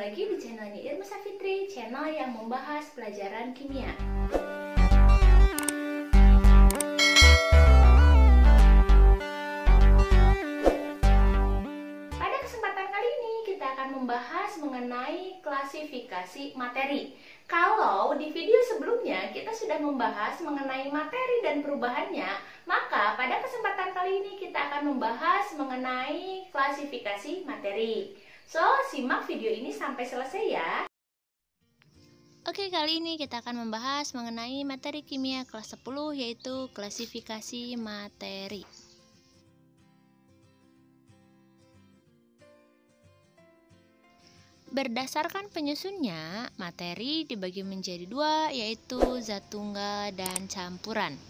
lagi di channelnya Irma Safitri, channel yang membahas pelajaran kimia. Pada kesempatan kali ini kita akan membahas mengenai klasifikasi materi. Kalau di video sebelumnya kita sudah membahas mengenai materi dan perubahannya, maka pada kesempatan kali ini kita akan membahas mengenai klasifikasi materi. So, simak video ini sampai selesai ya. Oke, kali ini kita akan membahas mengenai materi kimia kelas 10, yaitu klasifikasi materi. Berdasarkan penyusunnya, materi dibagi menjadi dua, yaitu zat tunggal dan campuran.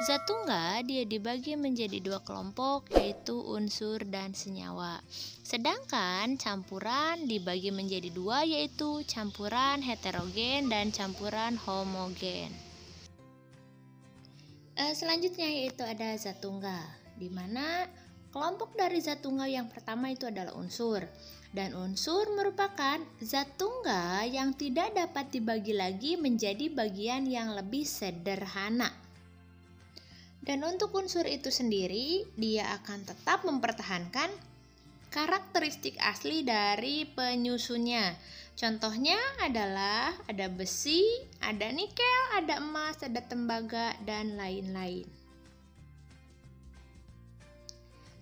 Zat tunggal dia dibagi menjadi dua kelompok, yaitu unsur dan senyawa. Sedangkan campuran dibagi menjadi dua, yaitu campuran heterogen dan campuran homogen. Selanjutnya yaitu ada zat tunggal, di mana kelompok dari zat tunggal yang pertama itu adalah unsur. Dan unsur merupakan zat tunggal yang tidak dapat dibagi lagi menjadi bagian yang lebih sederhana. Dan untuk unsur itu sendiri, dia akan tetap mempertahankan karakteristik asli dari penyusunnya. Contohnya adalah ada besi, ada nikel, ada emas, ada tembaga, dan lain-lain.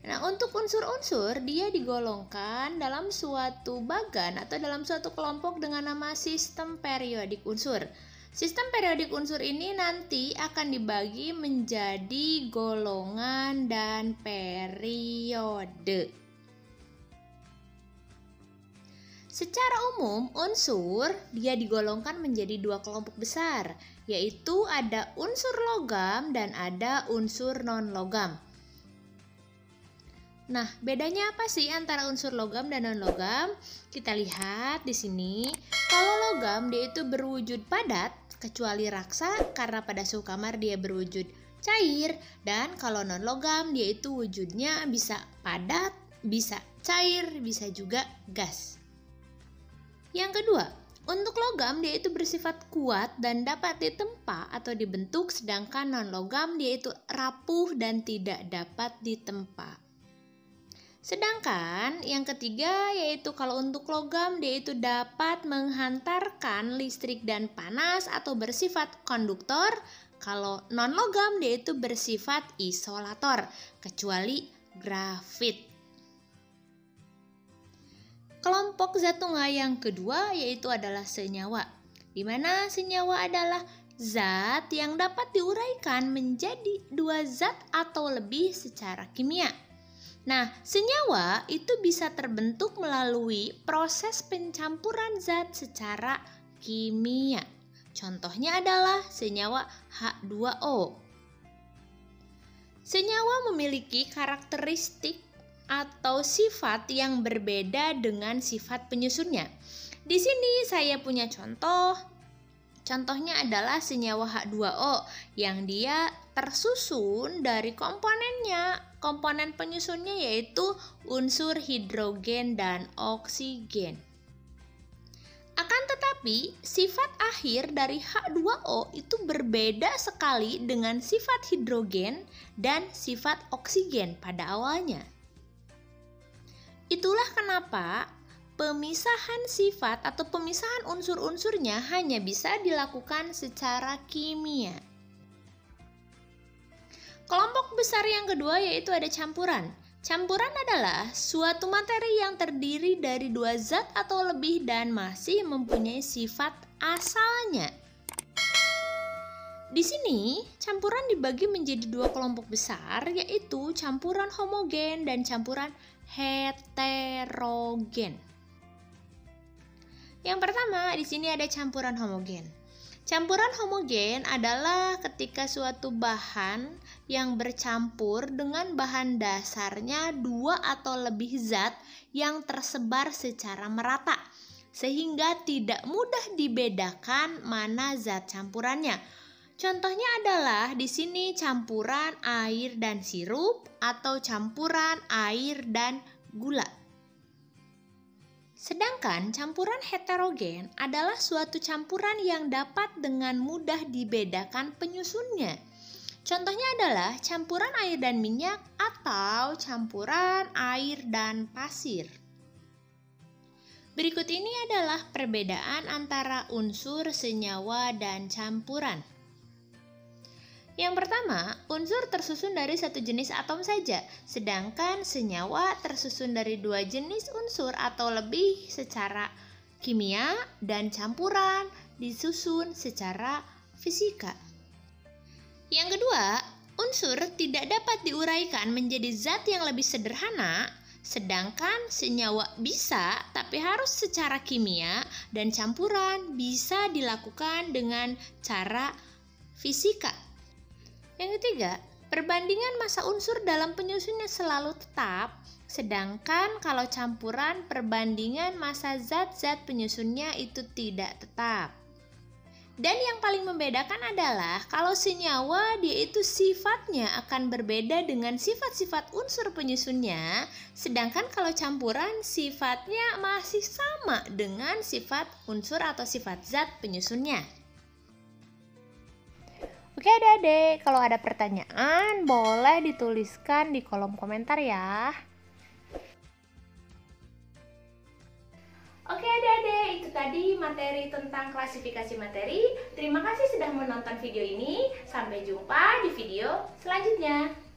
Nah, untuk unsur-unsur, dia digolongkan dalam suatu bagan atau dalam suatu kelompok dengan nama sistem periodik unsur. Sistem periodik unsur ini nanti akan dibagi menjadi golongan dan periode. Secara umum, unsur dia digolongkan menjadi dua kelompok besar, yaitu ada unsur logam dan ada unsur non-logam. Nah, bedanya apa sih antara unsur logam dan non-logam? Kita lihat di sini, kalau logam dia itu berwujud padat, kecuali raksa karena pada suhu kamar dia berwujud cair, dan kalau non-logam dia itu wujudnya bisa padat, bisa cair, bisa juga gas. Yang kedua, untuk logam dia itu bersifat kuat dan dapat ditempa atau dibentuk, sedangkan non-logam dia itu rapuh dan tidak dapat ditempa. Sedangkan yang ketiga yaitu kalau untuk logam dia itu dapat menghantarkan listrik dan panas atau bersifat konduktor. Kalau non-logam dia itu bersifat isolator, kecuali grafit. Kelompok zat tunggal yang kedua yaitu adalah senyawa, di mana senyawa adalah zat yang dapat diuraikan menjadi dua zat atau lebih secara kimia. Nah, senyawa itu bisa terbentuk melalui proses pencampuran zat secara kimia. Contohnya adalah senyawa H2O. Senyawa memiliki karakteristik atau sifat yang berbeda dengan sifat penyusunnya. Di sini saya punya contoh. Contohnya adalah senyawa H2O yang dia tersusun dari komponennya. Komponen penyusunnya yaitu unsur hidrogen dan oksigen. Akan tetapi, sifat akhir dari H2O itu berbeda sekali dengan sifat hidrogen dan sifat oksigen pada awalnya. Itulah kenapa pemisahan sifat atau pemisahan unsur-unsurnya hanya bisa dilakukan secara kimia. Kelompok besar yang kedua yaitu ada campuran. Campuran adalah suatu materi yang terdiri dari dua zat atau lebih dan masih mempunyai sifat asalnya. Di sini, campuran dibagi menjadi dua kelompok besar, yaitu campuran homogen dan campuran heterogen. Yang pertama, di sini ada campuran homogen. Campuran homogen adalah ketika suatu bahan yang bercampur dengan bahan dasarnya dua atau lebih zat yang tersebar secara merata, sehingga tidak mudah dibedakan mana zat campurannya. Contohnya adalah di sini campuran air dan sirup atau campuran air dan gula. Sedangkan campuran heterogen adalah suatu campuran yang dapat dengan mudah dibedakan penyusunnya. Contohnya adalah campuran air dan minyak atau campuran air dan pasir. Berikut ini adalah perbedaan antara unsur, senyawa, dan campuran. Yang pertama, unsur tersusun dari satu jenis atom saja, sedangkan senyawa tersusun dari dua jenis unsur atau lebih secara kimia, dan campuran disusun secara fisika. Yang kedua, unsur tidak dapat diuraikan menjadi zat yang lebih sederhana, sedangkan senyawa bisa tapi harus secara kimia dan campuran bisa dilakukan dengan cara fisika. Yang ketiga, perbandingan massa unsur dalam penyusunnya selalu tetap, sedangkan kalau campuran perbandingan massa zat-zat penyusunnya itu tidak tetap. Dan yang paling membedakan adalah kalau senyawa dia itu sifatnya akan berbeda dengan sifat-sifat unsur penyusunnya, sedangkan kalau campuran sifatnya masih sama dengan sifat unsur atau sifat zat penyusunnya. Oke adik-adik, kalau ada pertanyaan boleh dituliskan di kolom komentar ya. Oke adik-adik, itu tadi materi tentang klasifikasi materi. Terima kasih sudah menonton video ini. Sampai jumpa di video selanjutnya.